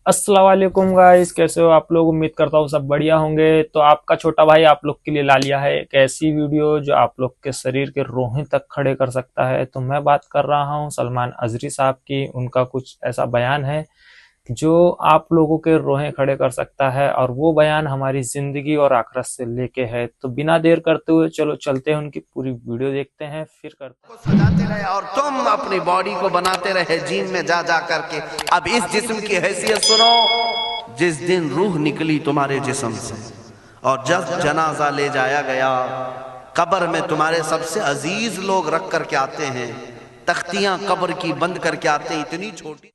अस्सलाम वालेकुम गाइस, कैसे हो आप लोग। उम्मीद करता हूँ सब बढ़िया होंगे। तो आपका छोटा भाई आप लोग के लिए ला लिया है एक ऐसी वीडियो जो आप लोग के शरीर के रोहे तक खड़े कर सकता है। तो मैं बात कर रहा हूँ सलमान अजरी साहब की। उनका कुछ ऐसा बयान है जो आप लोगों के रोहे खड़े कर सकता है, और वो बयान हमारी जिंदगी और आखिरत से लेके है। तो बिना देर करते हुए चलो चलते हैं, उनकी पूरी वीडियो देखते हैं, फिर करते हैं। सजाते रहे और तुम अपनी बॉडी को बनाते रहे जिम में जा जा करके। अब इस जिस्म की हैसियत सुनो। जिस दिन रूह निकली तुम्हारे जिस्म से और जब जनाजा ले जाया गया, कब्र में तुम्हारे सबसे अजीज लोग रख करके आते हैं, तख्तियां कब्र की बंद करके आते हैं, इतनी छोटी।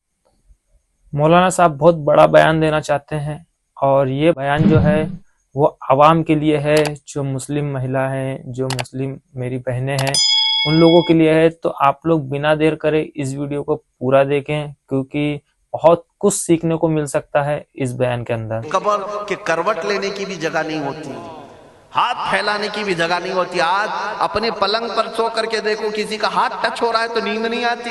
मौलाना साहब बहुत बड़ा बयान देना चाहते हैं, और ये बयान जो है वो आवाम के लिए है, जो मुस्लिम महिला हैं, जो मुस्लिम मेरी बहनें हैं, उन लोगों के लिए है। तो आप लोग बिना देर करे इस वीडियो को पूरा देखें, क्योंकि बहुत कुछ सीखने को मिल सकता है इस बयान के अंदर। कब्र के करवट लेने की भी जगह नहीं होती, हाथ फैलाने की भी जगह नहीं होती। आज अपने पलंग पर सो करके देखो, किसी का हाथ टच हो रहा है तो नींद नहीं आती,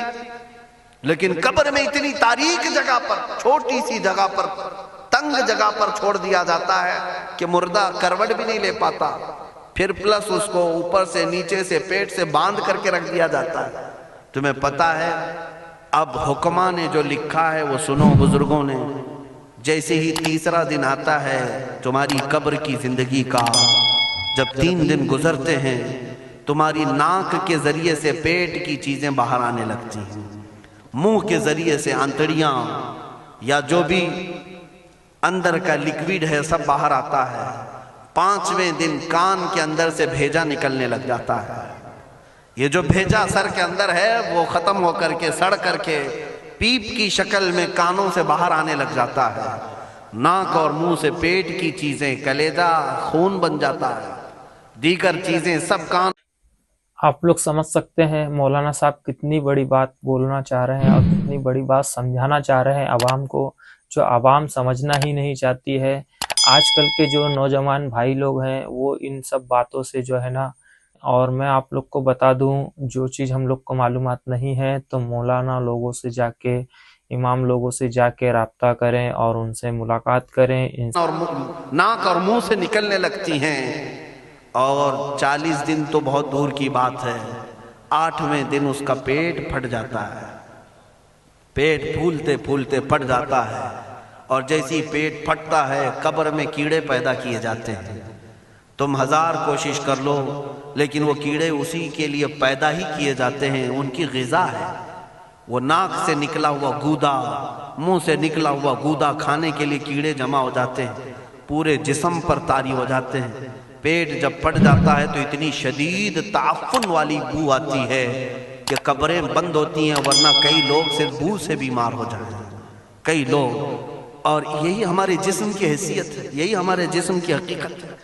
लेकिन कब्र में इतनी तारीक जगह पर, छोटी सी जगह पर, तंग जगह पर छोड़ दिया जाता है कि मुर्दा करवट भी नहीं ले पाता। फिर प्लस उसको ऊपर से नीचे से पेट से बांध करके रख दिया जाता है। तुम्हें पता है अब हुक्मा ने जो लिखा है वो सुनो बुजुर्गों ने। जैसे ही तीसरा दिन आता है तुम्हारी कब्र की जिंदगी का, जब 3 दिन गुजरते हैं, तुम्हारी नाक के जरिए से पेट की चीजें बाहर आने लगती हैं, मुंह के जरिए से आंतड़ियां या जो भी अंदर का लिक्विड है सब बाहर आता है। 5वें दिन कान के अंदर से भेजा निकलने लग जाता है। ये जो भेजा सर के अंदर है वो खत्म होकर के सड़ करके पीप की शक्ल में कानों से बाहर आने लग जाता है। नाक और मुंह से पेट की चीजें, कलेजा, खून बन जाता है, दीगर चीजें सब कान। आप लोग समझ सकते हैं मौलाना साहब कितनी बड़ी बात बोलना चाह रहे हैं और कितनी बड़ी बात समझाना चाह रहे हैं आवाम को, जो आवाम समझना ही नहीं चाहती है। आजकल के जो नौजवान भाई लोग हैं वो इन सब बातों से जो है ना, और मैं आप लोग को बता दूं जो चीज़ हम लोग को मालूमात नहीं है तो मौलाना लोगों से जाके, इमाम लोगों से जाके राब्ता करें और उनसे मुलाकात करें। और नाक और मुंह से निकलने लगती हैं, और 40 दिन तो बहुत दूर की बात है, 8वें दिन उसका पेट फट जाता है। पेट फूलते फूलते फट जाता है, और जैसी पेट फटता है कब्र में कीड़े पैदा किए जाते हैं। तुम 1000 कोशिश कर लो, लेकिन वो कीड़े उसी के लिए पैदा ही किए जाते हैं, उनकी ग़िज़ा है। वो नाक से निकला हुआ गूदा, मुंह से निकला हुआ गूदा खाने के लिए कीड़े जमा हो जाते हैं, पूरे जिस्म पर तारी हो जाते हैं। पेट जब फट जाता है तो इतनी शदीद ताफुन वाली बू आती है कि कब्रें बंद होती हैं, वरना कई लोग सिर्फ बू से बीमार हो जाते हैं, कई लोग। और यही हमारे जिस्म की हैसियत है, यही हमारे जिस्म की हकीकत है।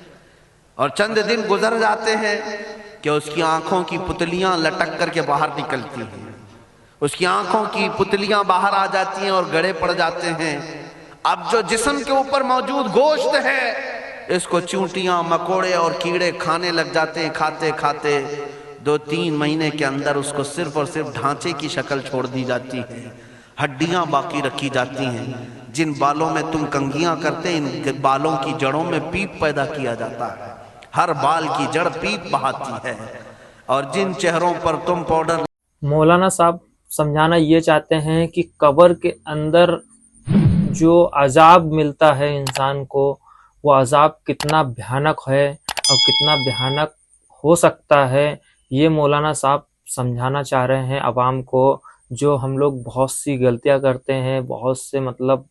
और चंद दिन गुजर जाते हैं कि उसकी आंखों की पुतलियां लटक करके बाहर निकलती हैं, उसकी आंखों की पुतलियां बाहर आ जाती हैं और गड़े पड़ जाते हैं। अब जो जिस्म के ऊपर मौजूद गोश्त है, इसको चूंटियां, मकोड़े और कीड़े खाने लग जाते हैं। खाते खाते 2-3 महीने के अंदर उसको सिर्फ और सिर्फ ढांचे की शक्ल छोड़ दी जाती है, हड्डियां बाकी रखी जाती हैं। जिन बालों में तुम कंघियां करते इन बालों की जड़ों में पीप पैदा किया जाता है, हर बाल की जड़ पीप बहाती है। और जिन चेहरों पर तुम पाउडर। मौलाना साहब समझाना ये चाहते हैं कि कब्र के अंदर जो अजाब मिलता है इंसान को, वो अजाब कितना भयानक है और कितना भयानक हो सकता है, ये मौलाना साहब समझाना चाह रहे हैं आवाम को। जो हम लोग बहुत सी गलतियां करते हैं, बहुत से मतलब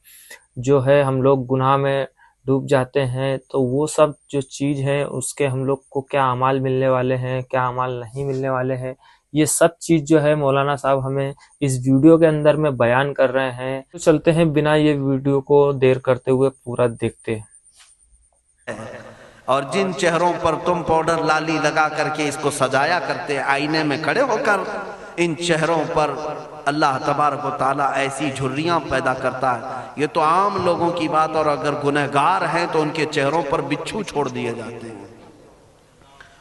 जो है हम लोग गुनाह में डूब जाते हैं, तो वो सब जो चीज़ है उसके हम लोग को क्या अमाल मिलने वाले हैं, क्या अमाल नहीं मिलने वाले हैं, ये सब चीज़ जो है मौलाना साहब हमें इस वीडियो के अंदर में बयान कर रहे हैं। तो चलते हैं बिना ये वीडियो को देर करते हुए पूरा देखते हैं। और जिन चेहरों पर तुम पाउडर लाली लगा करके इसको सजाया करते, आईने में खड़े होकर इन चेहरों पर अल्लाह तबारक व तआला ऐसी झुर्रियां पैदा करता है। ये तो आम लोगों की बात, और अगर गुनहगार हैं तो उनके चेहरों पर बिच्छू छोड़ दिए जाते हैं,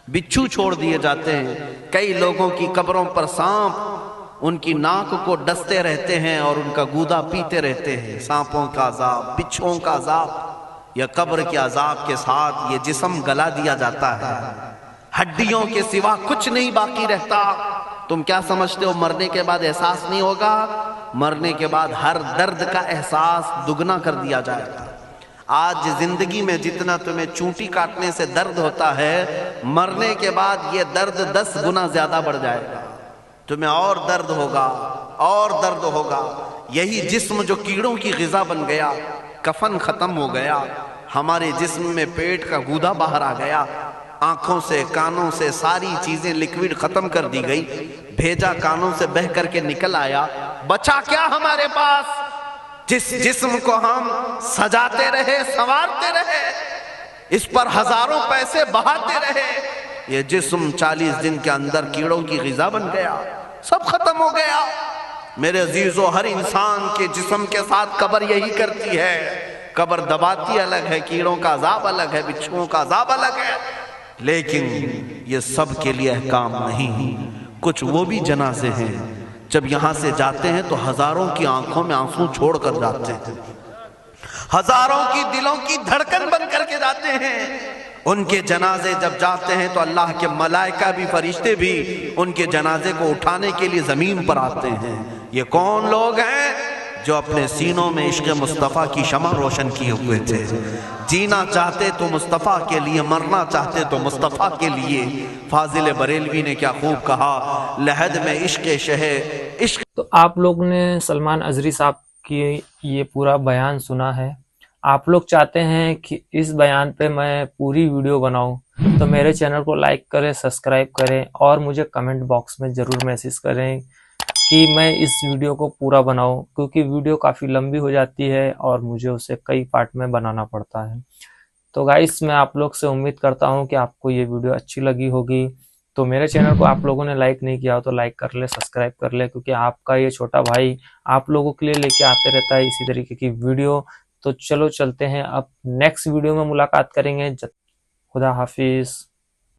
बिच्छू छोड़ दिए जाते हैं। कई लोगों की कब्रों पर सांप ان کی ناک کو ڈستے رہتے ہیں اور ان کا گودا پیتے رہتے ہیں. سانپوں کا عذاب, بچھوؤں کا عذاب یا قبر کے عذاب کے ساتھ یہ جسم گلا دیا جاتا ہے. ہڈیوں کے سوا کچھ نہیں باقی رہتا. تم کیا سمجھتے ہو مرنے کے بعد احساس نہیں ہوگا؟ مرنے کے بعد ہر درد کا احساس دگنا کر دیا جائے گا. آج زندگی میں جتنا تمہیں چونٹی کاٹنے سے درد ہوتا ہے, مرنے کے بعد یہ درد 10 گنا زیادہ بڑھ جائے گا. تمہیں اور درد ہوگا, اور درد ہوگا. یہی جسم جو کیڑوں کی غذا بن گیا, کفن ختم ہو گیا, ہمارے جسم میں پیٹ کا گودا باہر آ گیا, آنکھوں سے کانوں سے ساری چیزیں لکوڈ ختم کر دی گئی, بھیجا کانوں سے بہہ کر کے نکل آیا, بچا کیا ہمارے پاس؟ جس جسم کو ہم سجاتے رہے, سنوارتے رہے, اس پر ہزاروں پیسے بہاتے رہے, یہ جسم 40 دن کے اندر کیڑوں کی غذا بن گیا, سب ختم ہو گیا. میرے عزیزو, ہر انسان کے جسم کے ساتھ قبر یہی کرتی ہے. قبر دباتی الگ ہے, کیڑوں کا عذاب الگ ہے, بچھوؤں کا عذاب الگ ہے, لیکن یہ سب کے لیے احکام نہیں. کچھ وہ بھی جنازے ہیں جب یہاں سے جاتے ہیں تو ہزاروں کی آنکھوں میں آنسو چھوڑ کر جاتے ہیں, ہزاروں کی دلوں کی دھڑکن بن کر کے جاتے ہیں. ان کے جنازے جب جاتے ہیں تو اللہ کے ملائکہ بھی, فرشتے بھی ان کے جنازے کو اٹھانے کے لیے زمین پر آتے ہیں. یہ کون لوگ ہیں؟ جو اپنے سینوں میں عشق مصطفیٰ کی شمع روشن کیے ہوئے تھے. جینا چاہتے تو مصطفیٰ کے لیے, مرنا چاہتے تو مصطفیٰ کے لیے. فاضل بریلوی نے کیا خوب کہا, لحد میں عشق عشق. تو آپ لوگ نے سلمان ازری صاحب کی یہ پورا بیان سنا ہے. آپ لوگ چاہتے ہیں کہ اس بیان پہ میں پوری ویڈیو بناؤں تو میرے چینل کو لائک کریں, سبسکرائب کریں اور مجھے کمنٹ باکس میں ضرور میسج کریں کہ میں اس ویڈیو کو پورا بناؤں, کیونکہ ویڈیو کافی لمبی ہو جاتی ہے اور مجھے اسے کئی پارٹ میں بنانا پڑتا ہے. تو گائس, میں آپ لوگ سے امید کرتا ہوں کہ آپ کو یہ ویڈیو اچھی لگی ہوگی. تو میرے چینل کو آپ لوگوں نے لائک نہیں کیا ہو تو لائک کر لے, سبسکرائب کر لے, کیونکہ آپ کا یہ چھوٹا بھائی آپ لوگوں کے لیے لے کے آتے رہتا ہے اسی طریقے کی ویڈیو. تو چلو چلتے ہیں, اب نیکسٹ ویڈیو میں ملاقات کریں گے. خدا حافظ.